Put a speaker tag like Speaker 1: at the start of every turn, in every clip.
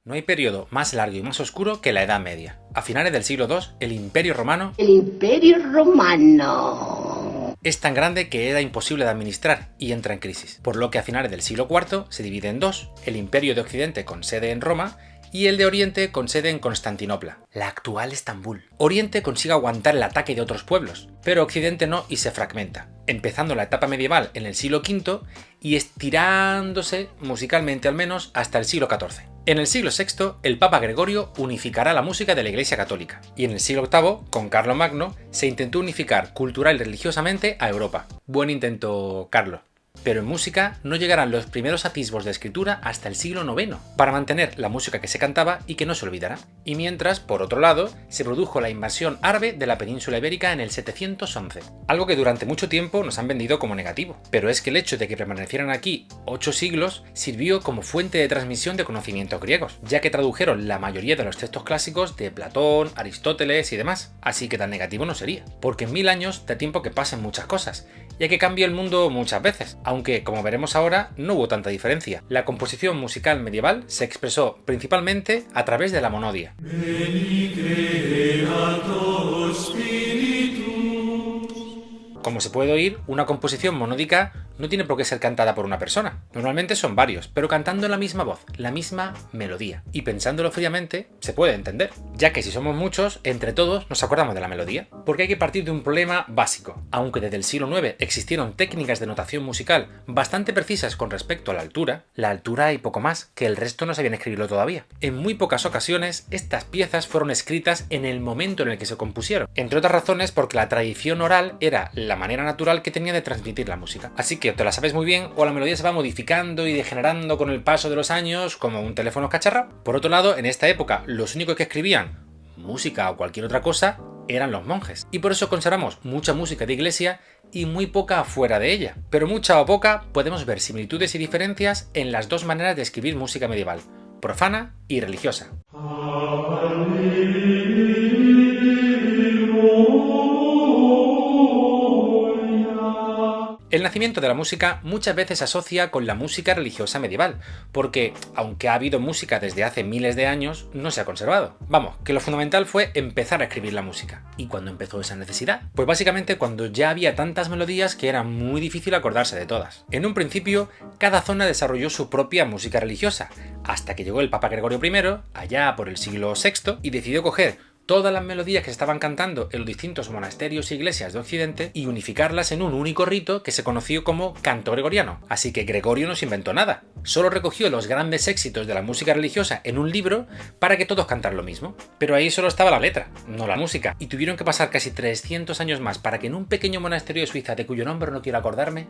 Speaker 1: No hay periodo más largo y más oscuro que la Edad Media. A finales del siglo II, el Imperio Romano es tan grande que era imposible de administrar y entra en crisis, por lo que a finales del siglo IV se divide en dos, el Imperio de Occidente con sede en Roma y el de Oriente con sede en Constantinopla, la actual Estambul. Oriente consigue aguantar el ataque de otros pueblos, pero Occidente no y se fragmenta, empezando la etapa medieval en el siglo V y estirándose, musicalmente al menos, hasta el siglo XIV. En el siglo VI, el Papa Gregorio unificará la música de la Iglesia Católica, y en el siglo VIII, con Carlomagno, se intentó unificar cultural y religiosamente a Europa. Buen intento, Carlos. Pero en música no llegarán los primeros atisbos de escritura hasta el siglo IX, para mantener la música que se cantaba y que no se olvidara. Y mientras, por otro lado, se produjo la invasión árabe de la península ibérica en el 711, algo que durante mucho tiempo nos han vendido como negativo. Pero es que el hecho de que permanecieran aquí 8 siglos sirvió como fuente de transmisión de conocimientos griegos, ya que tradujeron la mayoría de los textos clásicos de Platón, Aristóteles y demás, así que tan negativo no sería, porque en 1000 años da tiempo que pasen muchas cosas, ya que cambia el mundo muchas veces, aunque, como veremos ahora, no hubo tanta diferencia. La composición musical medieval se expresó principalmente a través de la monodia. Como se puede oír, una composición monódica no tiene por qué ser cantada por una persona. Normalmente son varios, pero cantando la misma voz, la misma melodía. Y pensándolo fríamente, se puede entender, ya que si somos muchos, entre todos nos acordamos de la melodía. Porque hay que partir de un problema básico. Aunque desde el siglo IX existieron técnicas de notación musical bastante precisas con respecto a la altura y poco más, que el resto no sabían escribirlo todavía. En muy pocas ocasiones, estas piezas fueron escritas en el momento en el que se compusieron. Entre otras razones porque la tradición oral era la manera natural que tenía de transmitir la música. Así que o te la sabes muy bien o la melodía se va modificando y degenerando con el paso de los años como un teléfono cacharra. Por otro lado, en esta época los únicos que escribían música o cualquier otra cosa eran los monjes. Y por eso conservamos mucha música de iglesia y muy poca fuera de ella. Pero mucha o poca podemos ver similitudes y diferencias en las dos maneras de escribir música medieval, profana y religiosa. El nacimiento de la música muchas veces se asocia con la música religiosa medieval, porque, aunque ha habido música desde hace miles de años, no se ha conservado. Vamos, que lo fundamental fue empezar a escribir la música. ¿Y cuándo empezó esa necesidad? Pues básicamente cuando ya había tantas melodías que era muy difícil acordarse de todas. En un principio, cada zona desarrolló su propia música religiosa, hasta que llegó el Papa Gregorio I, allá por el siglo VI, y decidió coger todas las melodías que se estaban cantando en los distintos monasterios e iglesias de Occidente y unificarlas en un único rito que se conoció como canto gregoriano. Así que Gregorio no se inventó nada, solo recogió los grandes éxitos de la música religiosa en un libro para que todos cantaran lo mismo. Pero ahí solo estaba la letra, no la música, y tuvieron que pasar casi 300 años más para que en un pequeño monasterio de Suiza de cuyo nombre no quiero acordarme,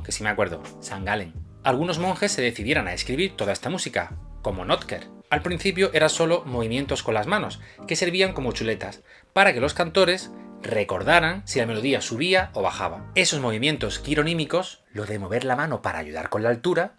Speaker 1: que sí me acuerdo, San Galen, algunos monjes se decidieran a escribir toda esta música, como Notker. Al principio eran solo movimientos con las manos, que servían como chuletas, para que los cantores recordaran si la melodía subía o bajaba. Esos movimientos quironímicos, lo de mover la mano para ayudar con la altura,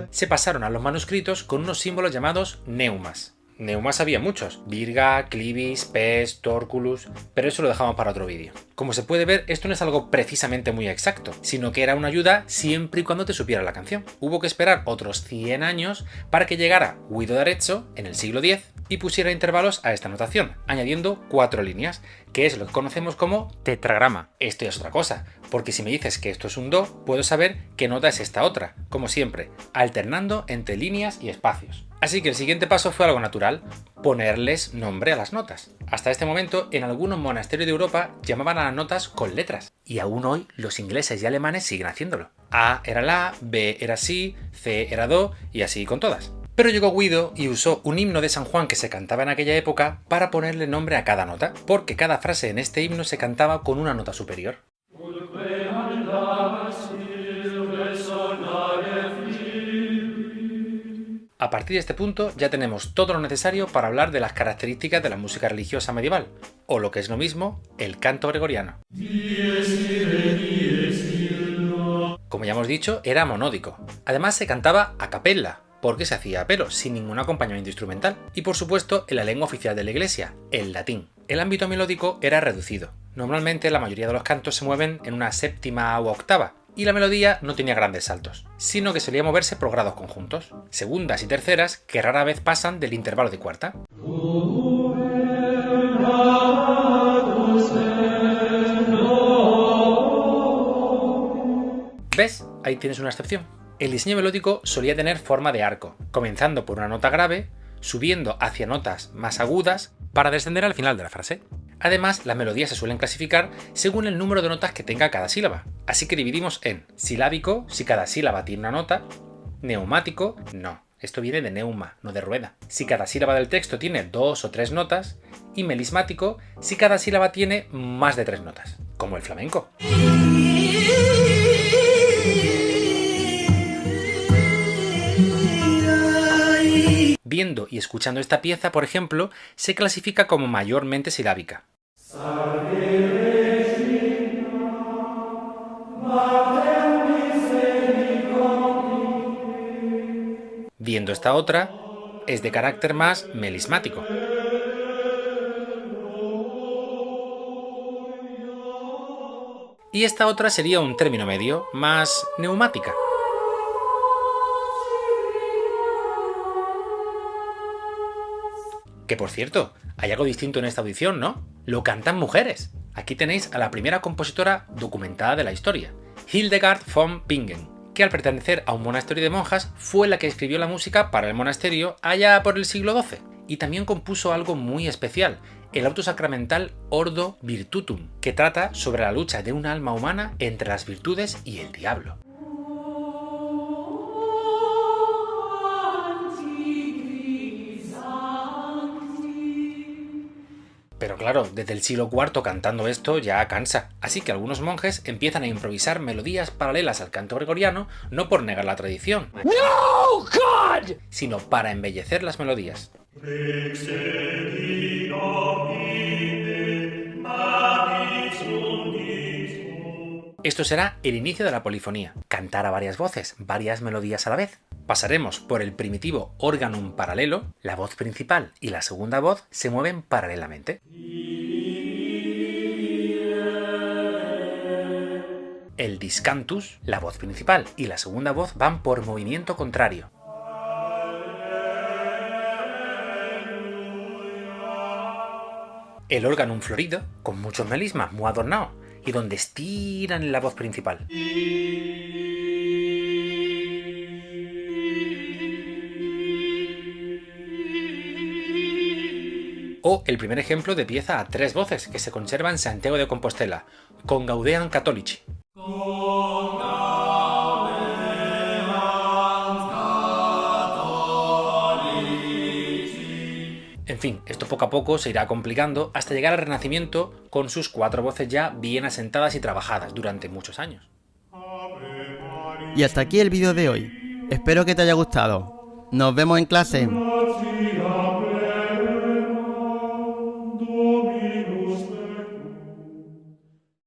Speaker 1: se pasaron a los manuscritos con unos símbolos llamados neumas. Neumas había muchos, virga, clivis, pes, torculus, pero eso lo dejamos para otro vídeo. Como se puede ver, esto no es algo precisamente muy exacto, sino que era una ayuda siempre y cuando te supiera la canción. Hubo que esperar otros 100 años para que llegara Guido d'Arezzo en el siglo X y pusiera intervalos a esta notación, añadiendo 4 líneas, que es lo que conocemos como tetragrama. Esto ya es otra cosa, porque si me dices que esto es un do, puedo saber qué nota es esta otra, como siempre, alternando entre líneas y espacios. Así que el siguiente paso fue algo natural, ponerles nombre a las notas. Hasta este momento, en algunos monasterios de Europa llamaban a las notas con letras, y aún hoy los ingleses y alemanes siguen haciéndolo. A era la, B era si, C era do, y así con todas. Pero llegó Guido y usó un himno de San Juan que se cantaba en aquella época para ponerle nombre a cada nota, porque cada frase en este himno se cantaba con una nota superior. A partir de este punto ya tenemos todo lo necesario para hablar de las características de la música religiosa medieval, o lo que es lo mismo, el canto gregoriano. Como ya hemos dicho, era monódico. Además se cantaba a capella, porque se hacía a pelo, sin ningún acompañamiento instrumental. Y por supuesto en la lengua oficial de la iglesia, el latín. El ámbito melódico era reducido. Normalmente la mayoría de los cantos se mueven en una séptima u octava, y la melodía no tenía grandes saltos, sino que solía moverse por grados conjuntos, segundas y terceras que rara vez pasan del intervalo de cuarta. ¿Ves? Ahí tienes una excepción. El diseño melódico solía tener forma de arco, comenzando por una nota grave, subiendo hacia notas más agudas para descender al final de la frase. Además, las melodías se suelen clasificar según el número de notas que tenga cada sílaba, así que dividimos en silábico, si cada sílaba tiene una nota, neumático, no, esto viene de neuma, no de rueda, si cada sílaba del texto tiene 2 o 3 notas, y melismático, si cada sílaba tiene más de 3 notas, como el flamenco. Viendo y escuchando esta pieza, por ejemplo, se clasifica como mayormente silábica. Viendo esta otra, es de carácter más melismático. Y esta otra sería un término medio, más neumática. Que por cierto, hay algo distinto en esta audición, ¿no? Lo cantan mujeres. Aquí tenéis a la primera compositora documentada de la historia, Hildegard von Bingen, que al pertenecer a un monasterio de monjas fue la que escribió la música para el monasterio allá por el siglo XII. Y también compuso algo muy especial, el auto sacramental Ordo Virtutum, que trata sobre la lucha de un alma humana entre las virtudes y el diablo. Pero claro, desde el siglo IV cantando esto ya cansa, así que algunos monjes empiezan a improvisar melodías paralelas al canto gregoriano, no por negar la tradición, ¡No, God!, sino para embellecer las melodías. Esto será el inicio de la polifonía, cantar a varias voces, varias melodías a la vez. Pasaremos por el primitivo organum paralelo, la voz principal y la segunda voz se mueven paralelamente. El discantus, la voz principal y la segunda voz van por movimiento contrario. El organum florido, con muchos melismas, muy adornado, y donde estiran la voz principal. O el primer ejemplo de pieza a 3 voces que se conserva en Santiago de Compostela, con Gaudeam Catholici. En fin, esto poco a poco se irá complicando hasta llegar al Renacimiento con sus 4 voces ya bien asentadas y trabajadas durante muchos años.
Speaker 2: Y hasta aquí el vídeo de hoy. Espero que te haya gustado. Nos vemos en clase.